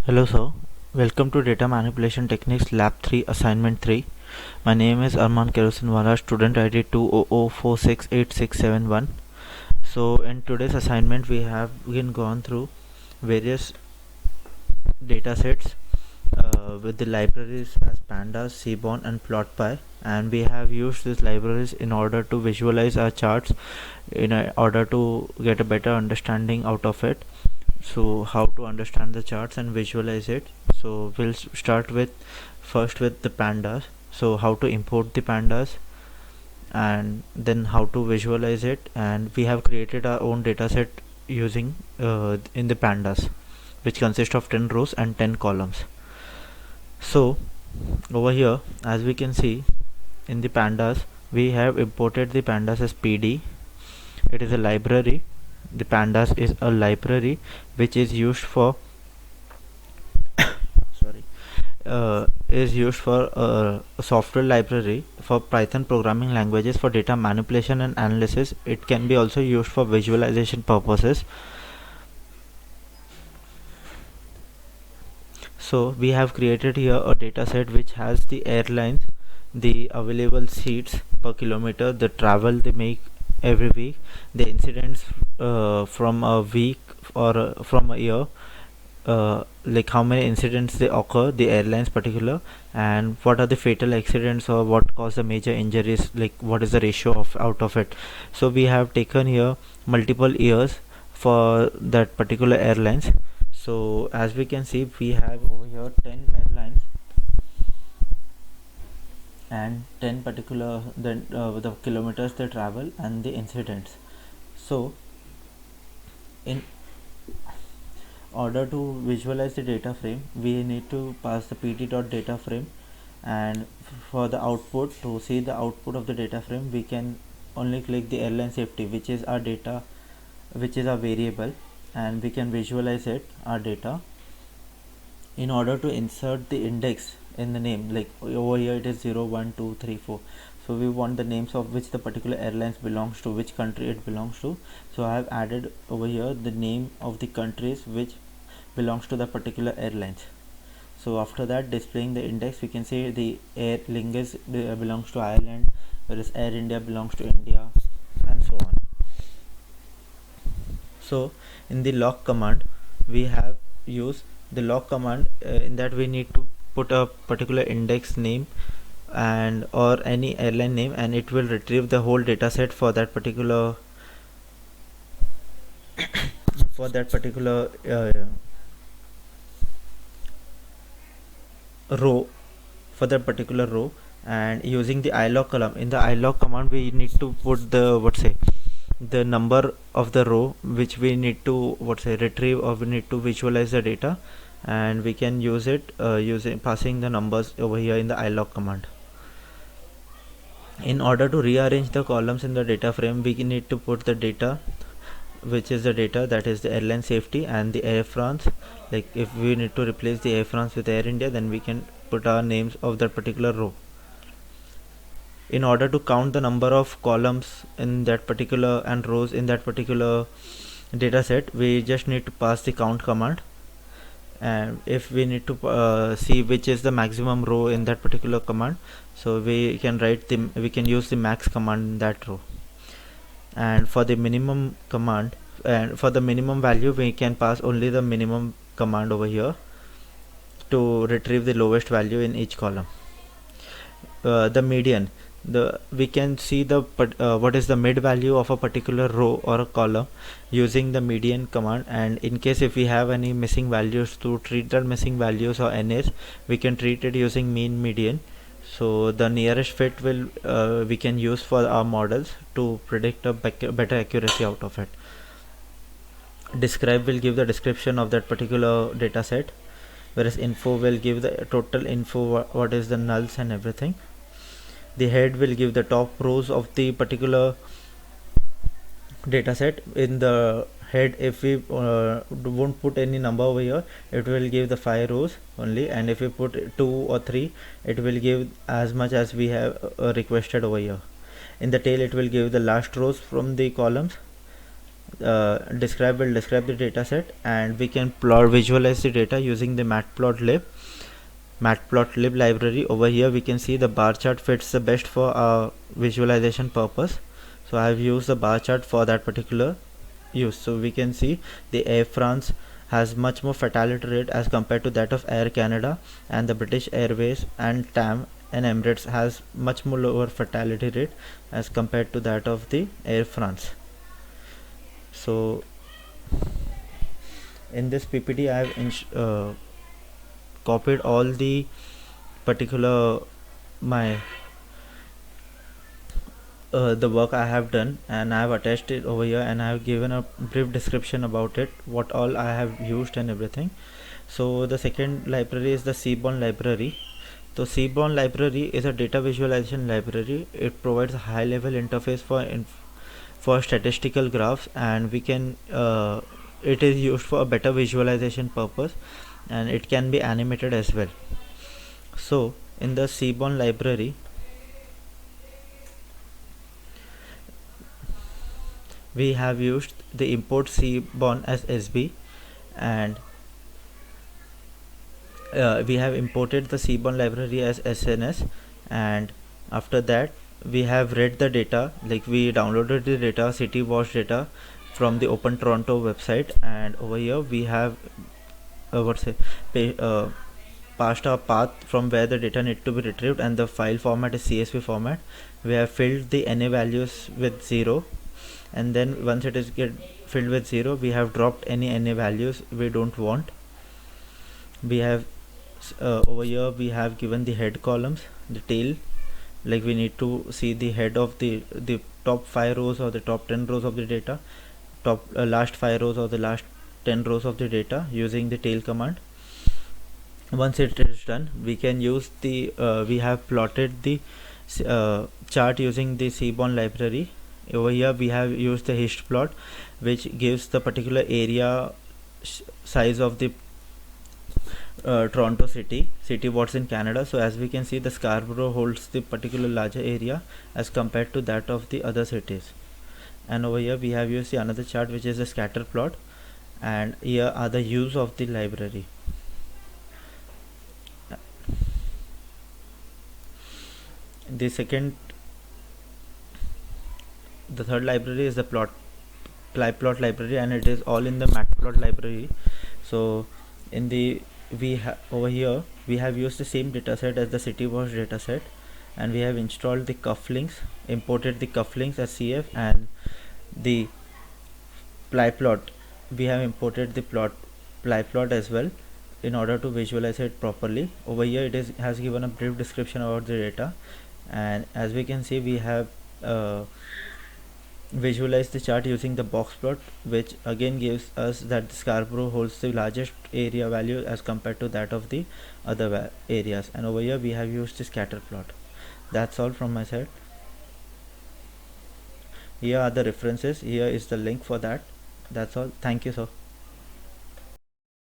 Hello sir, welcome to Data Manipulation Techniques Lab 3 Assignment 3. My name is Arman Kerosinwala, student ID 200468671. So in today's assignment we have gone through various datasets with the libraries as Pandas, Seaborn and PlotPy, and we have used these libraries in order to visualize our charts in order to get a better understanding out of it. So how to understand the charts and visualize it. So we'll start with first with the pandas. So how to import the pandas and then how to visualize it, and we have created our own dataset using in the pandas, which consists of 10 rows and 10 columns. So over here, as we can see in the pandas, we have imported the pandas as PD. It is a library. The pandas is a library which is used for a software library for Python programming languages for data manipulation and analysis. It can be also used for visualization purposes. So we have created here a dataset which has the airlines, the available seats per kilometer, the travel they make every week, the incidents from a week or from a year, like how many incidents they occur, the airlines particular, and what are the fatal accidents or what cause the major injuries, like what is the ratio of out of it. So we have taken here multiple years for that particular airlines. So as we can see, we have over here 10 airlines and 10 particular the kilometers they travel and the incidents. So in order to visualize the data frame, we need to pass the pt.data frame, and for the output, to see the output of the data frame, we can only click the airline safety, which is our data, which is our variable, and we can visualize it, our data. In order to insert the index in the name, like over here it is 0 1 2 3 4, so we want the names of which the particular airlines belongs to, which country it belongs to. So I have added over here the name of the countries which belongs to the particular airlines. So after that, displaying the index, we can say the Aer Lingus belongs to Ireland, whereas Air India belongs to India, and so on. So in the log command, we have used the log command. In that we need to put a particular index name and or any airline name, and it will retrieve the whole data set for that particular row, for that particular row. And using the ilog column, in the ilog command we need to put the number of the row which we need to retrieve, or we need to visualize the data, and we can use it using passing the numbers over here in the ilog command. In order to rearrange the columns in the data frame, we need to put the data, which is the data that is the airline safety and the Air France. Like if we need to replace the Air France with Air India, then we can put our names of that particular row. In order to count the number of columns in that particular and rows in that particular data set, we just need to pass the count command. And if we need to see which is the maximum row in that particular command, so we can use the max command in that row. And for the minimum command, and for the minimum value, we can pass only the minimum command over here to retrieve the lowest value in each column. The median, we can see the what is the mid value of a particular row or a column using the median command. And in case if we have any missing values, to treat that missing values or NAs, we can treat it using mean median. So the nearest fit will we can use for our models to predict a better accuracy out of it. Describe will give the description of that particular data set, whereas info will give the total info, what is the nulls and everything. The head will give the top rows of the particular dataset. In the head, if we won't put any number over here, it will give the 5 rows only, and if we put 2 or 3, it will give as much as we have requested over here. In the tail, it will give the last rows from the columns, will describe the data set, and we can visualize the data using the matplotlib library. Over here we can see the bar chart fits the best for our visualization purpose, so I have used the bar chart for that particular use. So we can see the Air France has much more fatality rate as compared to that of Air Canada, and the British Airways and TAM and Emirates has much more lower fatality rate as compared to that of the Air France. So in this PPT I have copied all the particular the work I have done, and I have attached it over here, and I have given a brief description about it, what all I have used and everything. So the second library is the Seaborn library. So Seaborn library is a data visualization library. It provides a high level interface for statistical graphs, and we can it is used for a better visualization purpose, and it can be animated as well. So in the Seaborn library we have used the import Seaborn as SB, and we have imported the Seaborn library as SNS, and after that we have read the data, like we downloaded the data, city watch data from the Open Toronto website, and over here we have passed our path from where the data need to be retrieved, and the file format is CSV format. We have filled the NA values with 0, and then once it is filled with 0, we have dropped any NA values we don't want. We have over here we have given the head columns, the tail, like we need to see the head of the top 5 rows or the top 10 rows of the data, top last 5 rows or the last 10 rows of the data using the tail command. Once it is done, we can use the we have plotted the chart using the Seaborn library. Over here we have used the histplot, which gives the particular area size of the Toronto city what's in Canada. So as we can see, the Scarborough holds the particular larger area as compared to that of the other cities. And over here we have used the another chart, which is a scatter plot, and here are the use of the library. The third library is the plot library, and it is all in the matplot library. So in the over here we have used the same dataset as the city watch dataset, and we have installed the cufflinks, imported the cufflinks as CF, and the plyplot, we have imported the plyplot as well in order to visualize it properly. Over here it has given a brief description about the data, and as we can see, we have visualize the chart using the box plot, which again gives us that Scarborough holds the largest area value as compared to that of the other areas. And over here we have used the scatter plot. That's all from my side. Here are the references. Here is the link for that. That's all. Thank you, sir.